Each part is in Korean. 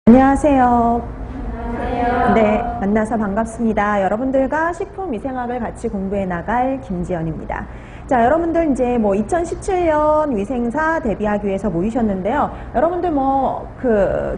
안녕하세요. 안녕하세요. 네, 만나서 반갑습니다. 여러분들과 식품위생학을 같이 공부해 나갈 김지연입니다. 자, 여러분들 이제 2017년 위생사 대비하기 위해서 모이셨는데요. 여러분들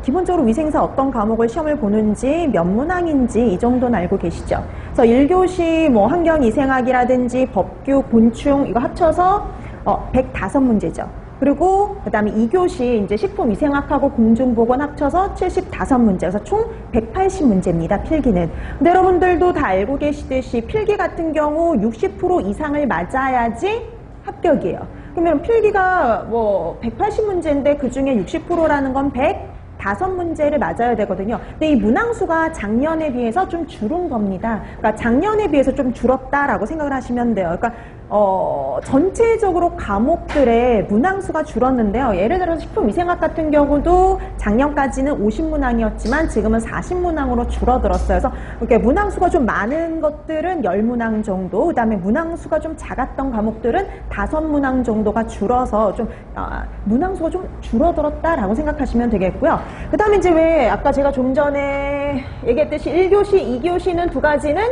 기본적으로 위생사 어떤 과목을 시험을 보는지 몇 문항인지 이 정도는 알고 계시죠? 그래서 1교시 환경위생학이라든지 법규, 곤충 이거 합쳐서 105문제죠. 그리고 그 다음에 2교시 이제 식품위생학하고 공중보건 합쳐서 75문제, 그래서 총 180문제입니다, 필기는. 근데 여러분들도 다 알고 계시듯이 필기 같은 경우 60% 이상을 맞아야지 합격이에요. 그러면 필기가 180문제인데 그 중에 60%라는 건 105문제를 맞아야 되거든요. 근데 이 문항수가 작년에 비해서 좀 줄은 겁니다. 그러니까 작년에 비해서 좀 줄었다라고 생각을 하시면 돼요. 그러니까 전체적으로 과목들의 문항수가 줄었는데요. 예를 들어서 식품위생학 같은 경우도 작년까지는 50문항이었지만 지금은 40문항으로 줄어들었어요. 그래서 이렇게 문항수가 좀 많은 것들은 10문항 정도, 그 다음에 문항수가 좀 작았던 과목들은 5문항 정도가 줄어서 좀 문항수가 좀 줄어들었다라고 생각하시면 되겠고요. 그 다음에 이제 왜 아까 제가 좀 전에 얘기했듯이 1교시, 2교시는 두 가지는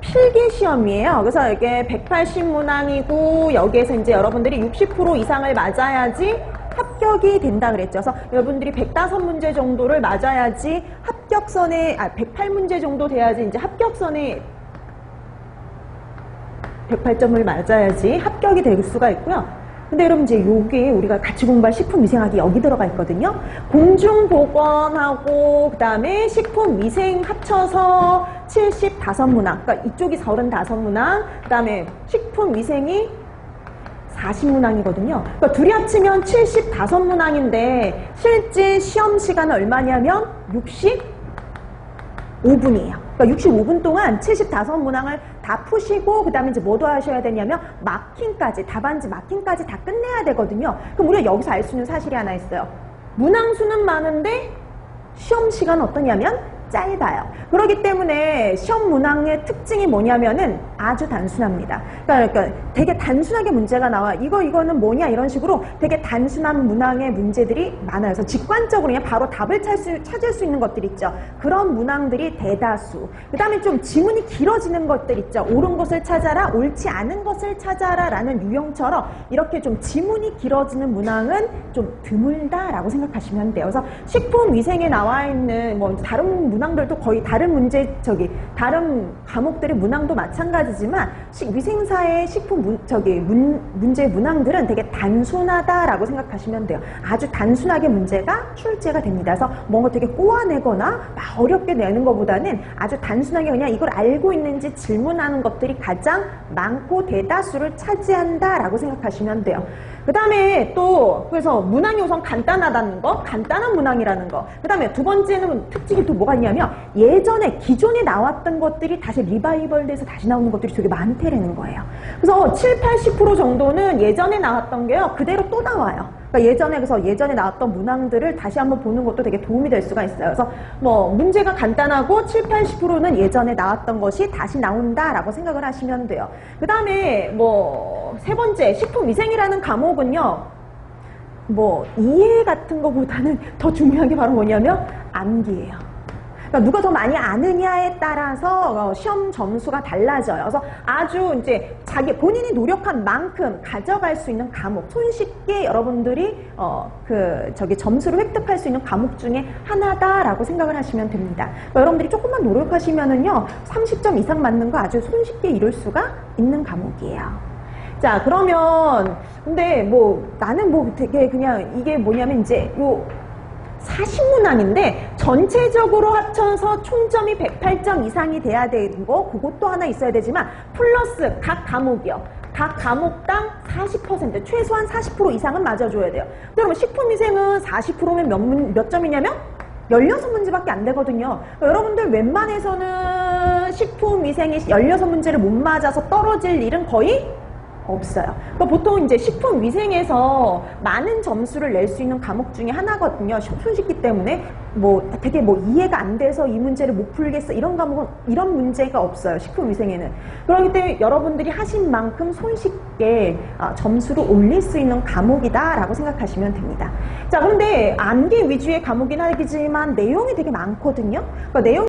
필기 시험이에요. 그래서 이게 180문항이고 여기에서 이제 여러분들이 60% 이상을 맞아야지 합격이 된다 그랬죠. 그래서 여러분들이 105문제 정도를 맞아야지 합격선에 108문제 정도 돼야지 이제 합격선에 108점을 맞아야지 합격이 될 수가 있고요. 근데 여러분 이제 요게 우리가 같이 공부할 식품위생학이 여기 들어가 있거든요. 공중보건하고 그 다음에 식품위생 합쳐서 75문항, 그러니까 이쪽이 35문항, 그 다음에 식품위생이 40문항이거든요. 그러니까 둘이 합치면 75문항인데 실제 시험 시간은 얼마냐면 65분이에요. 그러니까 65분 동안 75문항을 다 푸시고 그 다음에 이제 뭐도 하셔야 되냐면 마킹까지, 답안지 마킹까지 다 끝내야 되거든요. 그럼 우리가 여기서 알 수 있는 사실이 하나 있어요. 문항수는 많은데 시험 시간은 어떠냐면 짧아요. 그렇기 때문에 시험 문항의 특징이 뭐냐면은 아주 단순합니다. 그러니까 되게 단순하게 문제가 나와. 이거는 뭐냐 이런 식으로 되게 단순한 문항의 문제들이 많아요. 그래서 직관적으로 그냥 바로 답을 찾을 수 있는 것들 있죠. 그런 문항들이 대다수. 그 다음에 좀 지문이 길어지는 것들 있죠. 옳은 것을 찾아라, 옳지 않은 것을 찾아라 라는 유형처럼 이렇게 좀 지문이 길어지는 문항은 좀 드물다라고 생각하시면 돼요. 그래서 식품위생에 나와 있는 다른 문항들도 거의 다른 다른 과목들의 문항도 마찬가지지만 위생사의 문제 문항들은 되게 단순하다라고 생각하시면 돼요. 아주 단순하게 문제가 출제가 됩니다. 그래서 뭔가 되게 꼬아내거나 막 어렵게 내는 것보다는 아주 단순하게 그냥 이걸 알고 있는지 질문하는 것들이 가장 많고 대다수를 차지한다라고 생각하시면 돼요. 그 다음에 또 그래서 문항이 우선 간단하다는 거, 간단한 문항이라는 거. 그 다음에 두 번째는 특징이 또 뭐가 있냐면 예전에 기존에 나왔던 것들이 다시 리바이벌 돼서 다시 나오는 것들이 되게 많대라는 거예요. 그래서 70~80% 정도는 예전에 나왔던 게요 그대로 또 나와요. 그러니까 예전에 나왔던 문항들을 다시 한번 보는 것도 되게 도움이 될 수가 있어요. 그래서 문제가 간단하고 70~80%는 예전에 나왔던 것이 다시 나온다라고 생각을 하시면 돼요. 그 다음에 세 번째 식품위생이라는 과목은요 이해 같은 것보다는 더 중요한 게 바로 뭐냐면 암기예요. 그러니까 누가 더 많이 아느냐에 따라서 시험 점수가 달라져요. 그래서 아주 이제 본인이 노력한 만큼 가져갈 수 있는 과목, 손쉽게 여러분들이 점수를 획득할 수 있는 과목 중에 하나다라고 생각을 하시면 됩니다. 그러니까 여러분들이 조금만 노력하시면은요 30점 이상 맞는 거 아주 손쉽게 이룰 수가 있는 과목이에요. 자, 그러면 근데 나는 되게 그냥 이게 뭐냐면 이제 40문항인데 전체적으로 합쳐서 총점이 108점 이상이 돼야 되는 거 그것도 하나 있어야 되지만 플러스 각 과목이요. 각 과목당 40%, 최소한 40% 이상은 맞아줘야 돼요. 그러면 식품위생은 40%면 몇 점이냐면 16문제밖에 안 되거든요. 그러니까 여러분들 웬만해서는 식품위생이 16문제를 못 맞아서 떨어질 일은 거의 없어요. 그러니까 보통 이제 식품위생에서 많은 점수를 낼 수 있는 과목 중에 하나거든요. 손쉽기 때문에 뭐 되게 뭐 이해가 안 돼서 이 문제를 못 풀겠어 이런 과목은 이런 문제가 없어요. 식품위생에는. 그렇기 때문에 여러분들이 하신 만큼 손쉽게 점수를 올릴 수 있는 과목이다라고 생각하시면 됩니다. 자, 그런데 암기 위주의 과목이긴 하지만 내용이 되게 많거든요. 그러니까 내용